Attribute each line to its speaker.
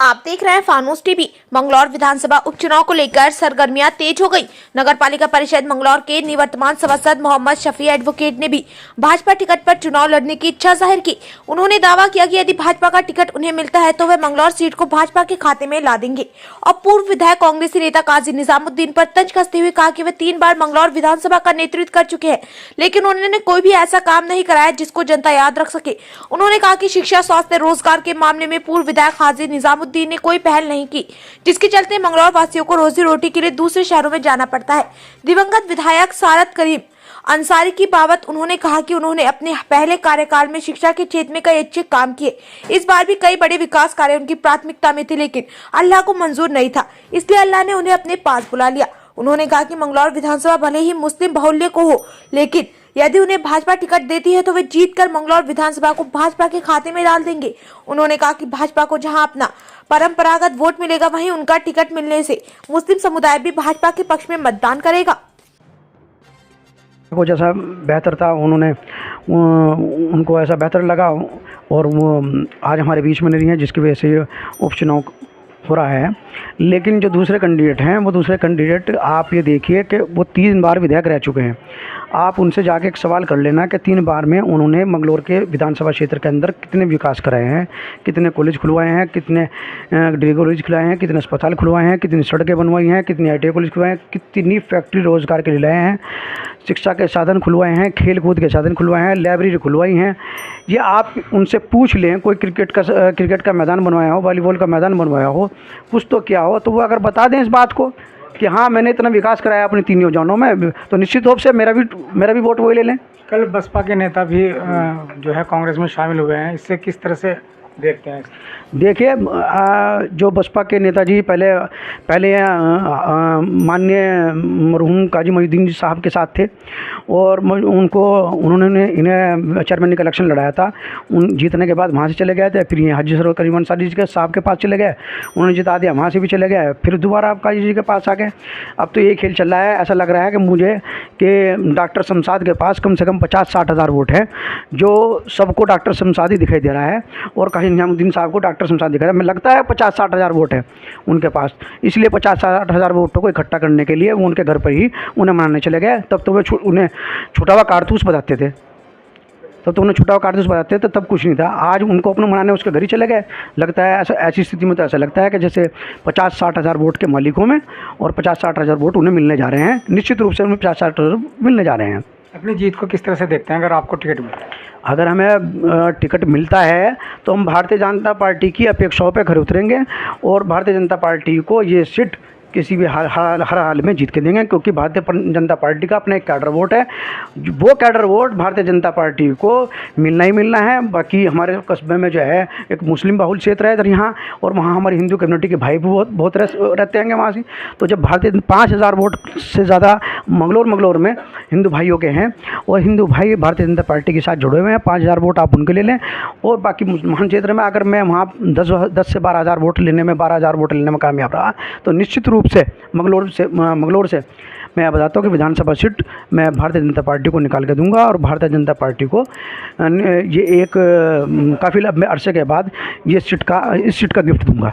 Speaker 1: आप देख रहे हैं फानूस टीवी। मंगलौर विधानसभा उपचुनाव को लेकर सरगर्मियां तेज हो गई। नगर पालिका परिषद मंगलौर के निवर्तमान सभासद मोहम्मद शफी एडवोकेट ने भी भाजपा टिकट पर चुनाव लड़ने की इच्छा जाहिर की। उन्होंने दावा किया कि यदि भाजपा का टिकट उन्हें मिलता है तो वे मंगलौर सीट को भाजपा के खाते में ला देंगे। और पूर्व विधायक कांग्रेसी नेता काजी निजामुद्दीन पर तंज कसते हुए कहा कि वे 3 बार मंगलौर विधानसभा का नेतृत्व कर चुके हैं, लेकिन उन्होंने कोई भी ऐसा काम नहीं कराया जिसको जनता याद रख सके। उन्होंने कहा कि शिक्षा, स्वास्थ्य, रोजगार के मामले में पूर्व विधायक काजी निजामुद्दीन ने कोई पहल नहीं की, जिसके चलते मंगलौर वासियों को रोजी रोटी के लिए दूसरे शहरों में जाना पड़ता है। दिवंगत विधायक सारद करीम अंसारी की बाबत उन्होंने कहा कि उन्होंने अपने पहले कार्यकाल में शिक्षा के क्षेत्र में कई अच्छे काम किए। इस बार भी कई बड़े विकास कार्य उनकी प्राथमिकता में थे, लेकिन अल्लाह को मंजूर नहीं था, इसलिए अल्लाह ने उन्हें अपने पास बुला लिया। उन्होंने कहा कि मंगलौर विधानसभा भले ही मुस्लिम बहुल्य को हो, लेकिन यदि उन्हें भाजपा टिकट देती है तो वे जीतकर मंगलौर विधानसभा को भाजपा के खाते में डाल देंगे। उन्होंने कहा कि भाजपा को जहां अपना परंपरागत वोट मिलेगा, वहीं उनका टिकट मिलने से मुस्लिम समुदाय भी भाजपा के पक्ष में मतदान करेगा।
Speaker 2: को जैसा बेहतर था उन्होंने उनको ऐसा बेहतर लगा और वो आज हमारे बीच में नहीं है, जिसकी वजह से ये उपचुनाव हो रहा है। लेकिन जो दूसरे कैंडिडेट हैं, वो दूसरे कैंडिडेट आप ये देखिए कि वो 3 बार विधायक रह चुके हैं। आप उनसे जाके एक सवाल कर लेना कि 3 बार में उन्होंने मंगलौर के विधानसभा क्षेत्र के अंदर कितने विकास कराए हैं, कितने कॉलेज खुलवाए हैं, कितने डिग्री कॉलेज खुलवाए हैं, कितने अस्पताल खुलवाए हैं, कितनी सड़कें बनवाई हैं, कितनी ITI कॉलेज खुलवाए हैं, कितनी फैक्ट्री रोजगार के लिए लाए हैं, शिक्षा के साधन खुलवाए हैं, खेल कूद के साधन खुलवाए हैं, लाइब्रेरी खुलवाई हैं। ये आप उनसे पूछ लें, कोई क्रिकेट का मैदान बनवाया हो, वॉलीबॉल का मैदान बनवाया हो, कुछ तो क्या हो, तो वो अगर बता दें इस बात को कि हाँ मैंने इतना विकास कराया अपनी 3 योजनाओं में, तो निश्चित रूप से मेरा भी वोट वही ले लें।
Speaker 3: कल बसपा के नेता भी जो है कांग्रेस में शामिल हुए हैं, इससे किस तरह से देखते हैं?
Speaker 2: देखिए, जो बसपा के नेताजी पहले माननीय मरहूम काजी मोहिउद्दीन साहब के साथ थे और उन्होंने इन्हें चेयरमैन का इलेक्शन लड़ाया था। उन जीतने के बाद वहाँ से चले गए थे, फिर ये हाजी सरवर करीम अंसारी जी के साहब के पास चले गए, उन्होंने जिता दिया, वहाँ से भी चले गए, फिर दोबारा आप काजी जी के पास आ गए। अब तो ये खेल चल रहा है, ऐसा लग रहा है कि मुझे कि डॉक्टर शमशाद के पास कम से कम 50-60 हज़ार वोट है, जो सबको डॉक्टर शमशाद ही दिखाई दे रहा है और काजी निजामुद्दीन साहब को डॉक्टर शमशाद दिखा रहा है। हमें लगता है 50-60 हज़ार वोट है उनके पास, इसलिए 50-60 हज़ार वोटों को इकट्ठा करने के लिए वो उनके घर पर ही उन्हें मनाने चले गए। तब तो वे उन्हें छुटा हुआ कारतूस बताते थे, तब कुछ नहीं था। आज उनको अपने मनाने उसके घर ही चले गए। लगता है ऐसी स्थिति में तो ऐसा लगता है कि जैसे 50-60 हज़ार वोट के मालिकों में और 50-60 हज़ार वोट उन्हें मिलने जा रहे हैं। निश्चित रूप से उन्हें 50-60 हज़ार मिलने जा रहे हैं।
Speaker 3: अपनी जीत को किस तरह से देखते हैं अगर आपको टिकट मिलता है?
Speaker 2: अगर हमें टिकट मिलता है तो हम भारतीय जनता पार्टी की अपेक्षाओं पे खरे उतरेंगे और भारतीय जनता पार्टी को ये सीट किसी भी हर हाल में जीत के देंगे, क्योंकि भारतीय जनता पार्टी का अपना एक कैडर वोट है। वो cadre vote Bharatiya Janata party को मिलना ही मिलना है। बाकी हमारे कस्बे में जो है एक मुस्लिम बहुल क्षेत्र है इधर यहाँ, और वहाँ हमारी हिंदू कम्युनिटी के भाई भी बहुत रहते हैं वहाँ से। तो जब भारतीय 5,000 वोट से ज़्यादा मंगलौर में हिंदू भाइयों के हैं और हिंदू भाई भारतीय जनता पार्टी के साथ जुड़े हुए हैं, 5,000 वोट आप उनके ले लें। और बाकी मुसलमान क्षेत्र में अगर मैं वहाँ 10 से 12,000 वोट लेने में 12,000 वोट लेने में कामयाब रहा तो निश्चित रूप से मंगलौर से मैं बताता हूँ कि विधानसभा सीट मैं भारतीय जनता पार्टी को निकाल के दूंगा और भारतीय जनता पार्टी को ये एक काफ़ी लंबे अरसे के बाद इस सीट का गिफ्ट दूंगा।